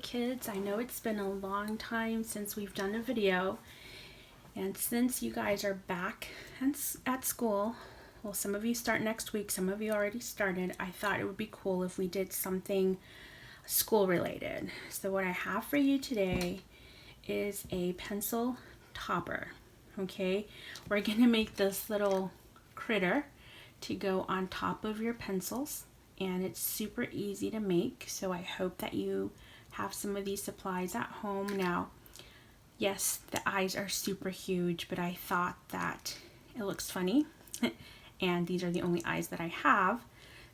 kids. I know it's been a long time since we've done a video, and since you guys are back at school, well, some of you start next week, some of you already started, I thought it would be cool if we did something school related. So what I have for you today is a pencil topper. Okay, we're gonna make this little critter to go on top of your pencils, and it's super easy to make. So I hope that you have some of these supplies at home. Now, yes, the eyes are super huge, but I thought that it looks funny and these are the only eyes that I have,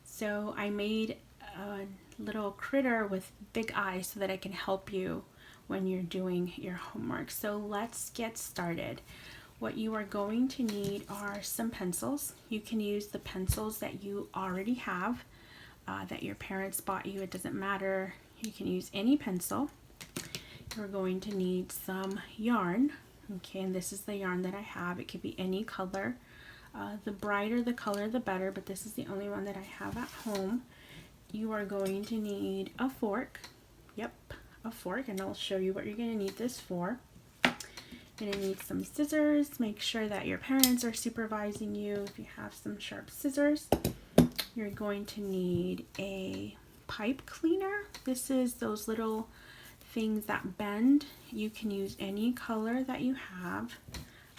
so I made a little critter with big eyes so that I can help you when you're doing your homework. So let's get started. What you are going to need are some pencils. You can use the pencils that you already have, that your parents bought you. It doesn't matter. You can use any pencil. You're going to need some yarn. Okay, and this is the yarn that I have. It could be any color. The brighter the color, the better, but this is the only one that I have at home. You are going to need a fork. Yep, a fork, and I'll show you what you're going to need this for. You're going to need some scissors. Make sure that your parents are supervising you if you have some sharp scissors. You're going to need a pipe cleaner. This is those little things that bend. You can use any color that you have.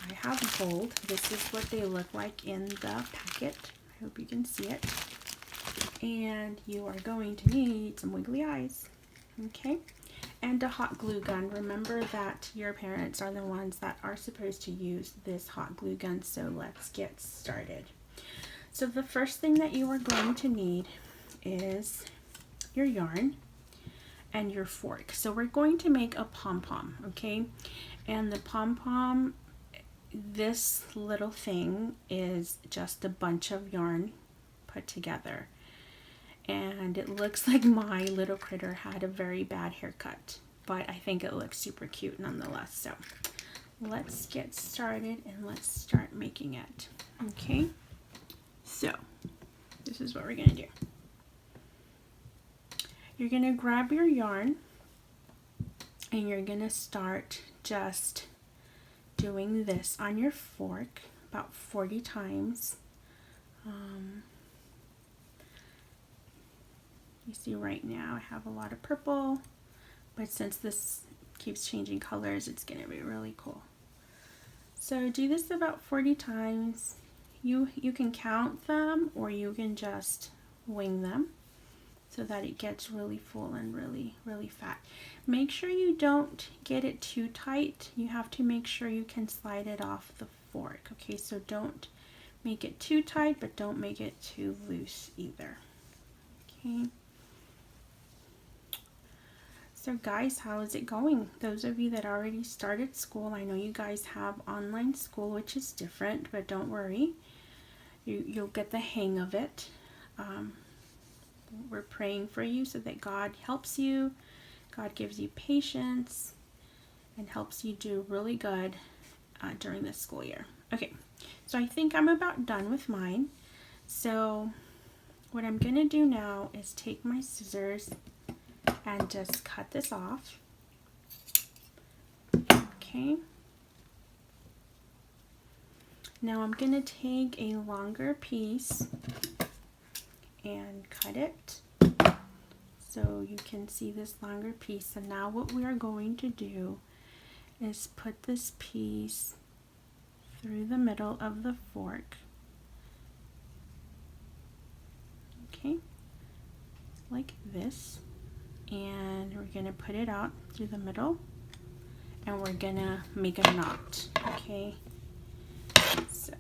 I have gold. This is what they look like in the packet. I hope you can see it. And you are going to need some wiggly eyes. Okay, and a hot glue gun. Remember that your parents are the ones that are supposed to use this hot glue gun. So let's get started. So the first thing that you are going to need is your yarn and your fork. So we're going to make a pom-pom, okay? And the pom-pom, this little thing is just a bunch of yarn put together. And it looks like my little critter had a very bad haircut, but I think it looks super cute nonetheless. So let's get started and let's start making it. Okay, so this is what we're gonna do. You're gonna grab your yarn and you're gonna start just doing this on your fork about 40 times. You see right now I have a lot of purple, but since this keeps changing colors, it's gonna be really cool. So do this about 40 times. You can count them or you can just wing them so that it gets really full and really fat. Make sure you don't get it too tight. You have to make sure you can slide it off the fork. Okay, so don't make it too tight, but don't make it too loose either. Okay. So guys, how is it going? Those of you that already started school, I know you guys have online school, which is different, but don't worry. You'll get the hang of it. We're praying for you so that God helps you. God gives you patience and helps you do really good during this school year. Okay, so I think I'm about done with mine. So what I'm going to do now is take my scissors and just cut this off. Okay. Now I'm going to take a longer piece and cut it so you can see this longer piece. And now what we are going to do is put this piece through the middle of the fork. Okay, like this. And we're going to put it out through the middle and we're going to make a knot. Okay, so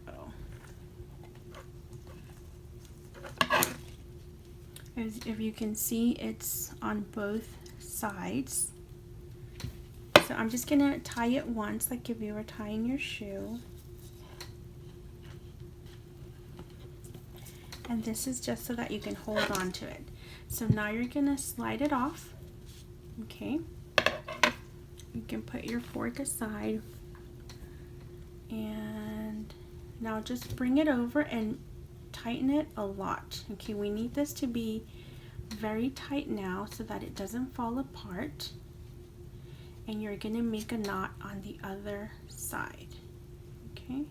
if you can see, it's on both sides. So I'm just going to tie it once like if you were tying your shoe. And this is just so that you can hold on to it. So now you're going to slide it off. Okay. You can put your fork aside. And now just bring it over and tighten it a lot. Okay, we need this to be very tight now so that it doesn't fall apart. And you're going to make a knot on the other side. Okay?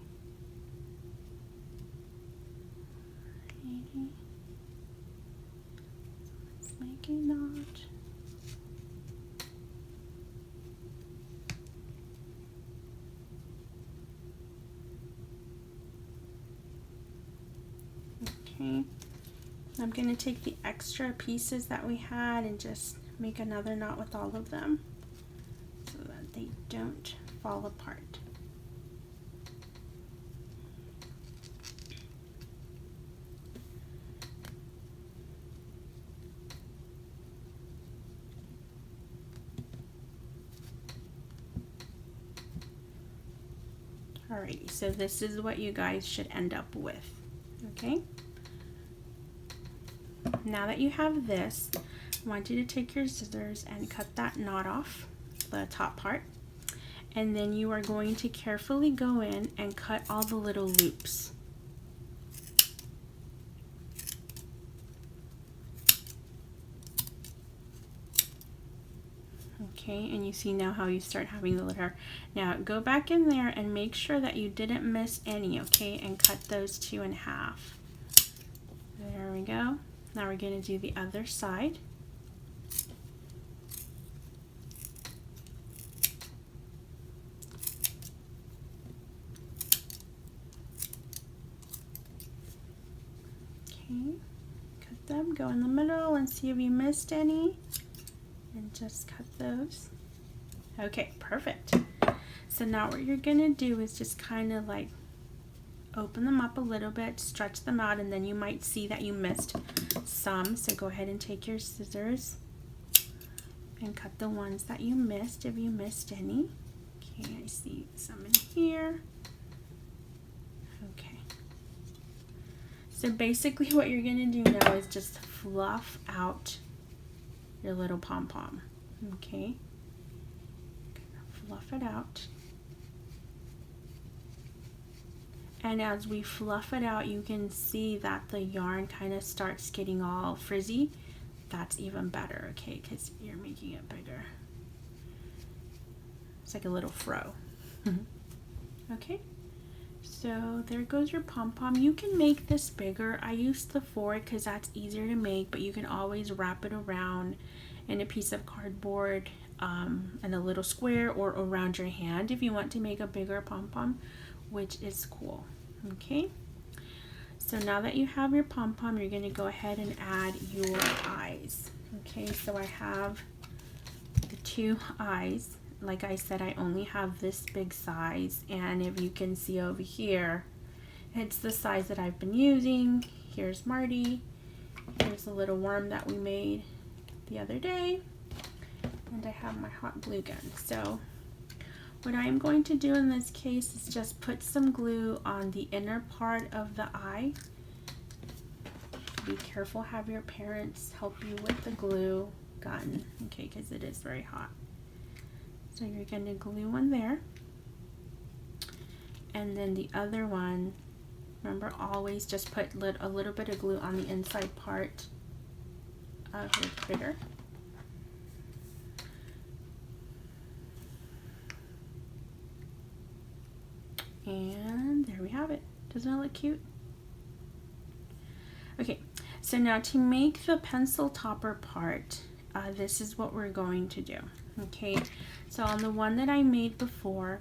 Alrighty. So let's make a knot. Okay. I'm going to take the extra pieces that we had and just make another knot with all of them so that they don't fall apart. Alrighty, so this is what you guys should end up with, okay? Now that you have this, I want you to take your scissors and cut that knot off, the top part, and then you are going to carefully go in and cut all the little loops. Okay, and you see now how you start having the little hair. Now go back in there and make sure that you didn't miss any, okay, and cut those two in half. There we go. Now we're going to do the other side. Okay, cut them, go in the middle and see if you missed any, and just cut those. Okay, perfect. So now what you're going to do is just kind of like open them up a little bit, stretch them out, and then you might see that you missed some. So go ahead and take your scissors and cut the ones that you missed if you missed any. Okay, I see some in here. Okay. So basically what you're going to do now is just fluff out your little pom-pom. Okay. Fluff it out. And as we fluff it out, you can see that the yarn kind of starts getting all frizzy. That's even better, okay, because you're making it bigger. It's like a little fro. Okay, so there goes your pom-pom. You can make this bigger. I used the 4 because that's easier to make, but you can always wrap it around in a piece of cardboard and a little square, or around your hand if you want to make a bigger pom-pom, which is cool. Okay, so now that you have your pom-pom, you're going to go ahead and add your eyes. Okay, so I have the 2 eyes. Like I said, I only have this big size, and if you can see over here, it's the size that I've been using. Here's Marty. Here's the little worm that we made the other day, and I have my hot glue gun. So what I'm going to do in this case is just put some glue on the inner part of the eye. Be careful, have your parents help you with the glue gun, okay, because it is very hot. So you're going to glue one there. And then the other one, remember, always just put a little bit of glue on the inside part of your critter. And there we have it. Doesn't it look cute? Okay, so now to make the pencil topper part, this is what we're going to do. Okay, so on the one that I made before,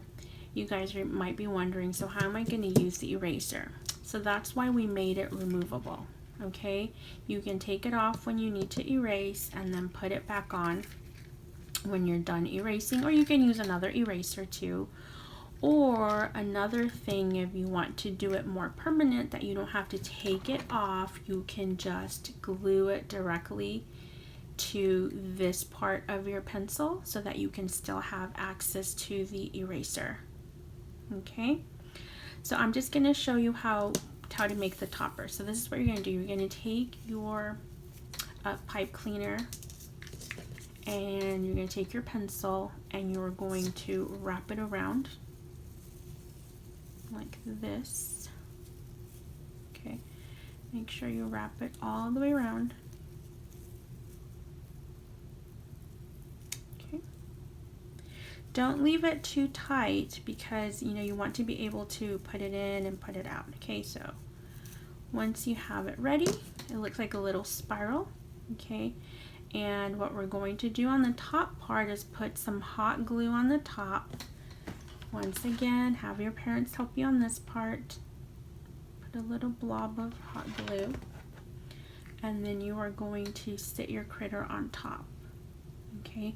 you guys might be wondering, so how am I going to use the eraser? So that's why we made it removable. Okay, you can take it off when you need to erase and then put it back on when you're done erasing, or you can use another eraser too. Or another thing, if you want to do it more permanent, that you don't have to take it off, you can just glue it directly to this part of your pencil so that you can still have access to the eraser. Okay, so I'm just going to show you how to make the topper. So this is what you're going to do. You're going to take your pipe cleaner, and you're going to take your pencil, and you're going to wrap it around like this. Okay, make sure you wrap it all the way around. Don't leave it too tight because you want to be able to put it in and put it out. Okay, so once you have it ready, it looks like a little spiral. Okay, and what we're going to do on the top part is put some hot glue on the top. Once again, have your parents help you on this part. Put a little blob of hot glue, and then you are going to sit your critter on top. Okay,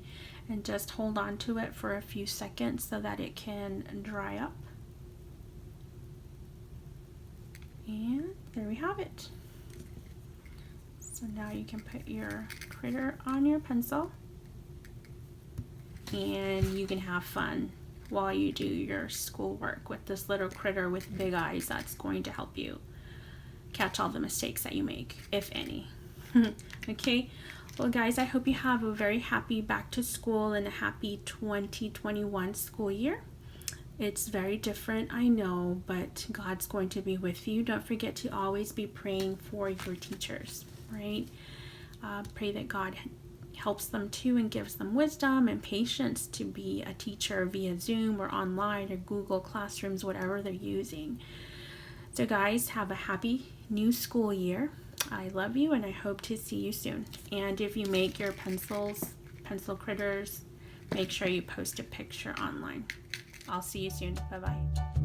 and just hold on to it for a few seconds so that it can dry up. And there we have it. So now you can put your critter on your pencil and you can have fun while you do your schoolwork with this little critter with big eyes that's going to help you catch all the mistakes that you make, if any. Okay, well guys, I hope you have a very happy back to school and a happy 2021 school year. It's very different, I know, but God's going to be with you. Don't forget to always be praying for your teachers, right? Pray that God helps them too and gives them wisdom and patience to be a teacher via Zoom or online or Google Classrooms, whatever they're using. So guys, have a happy new school year. I love you and I hope to see you soon. And if you make your pencil critters, make sure you post a picture online. I'll see you soon. Bye-bye.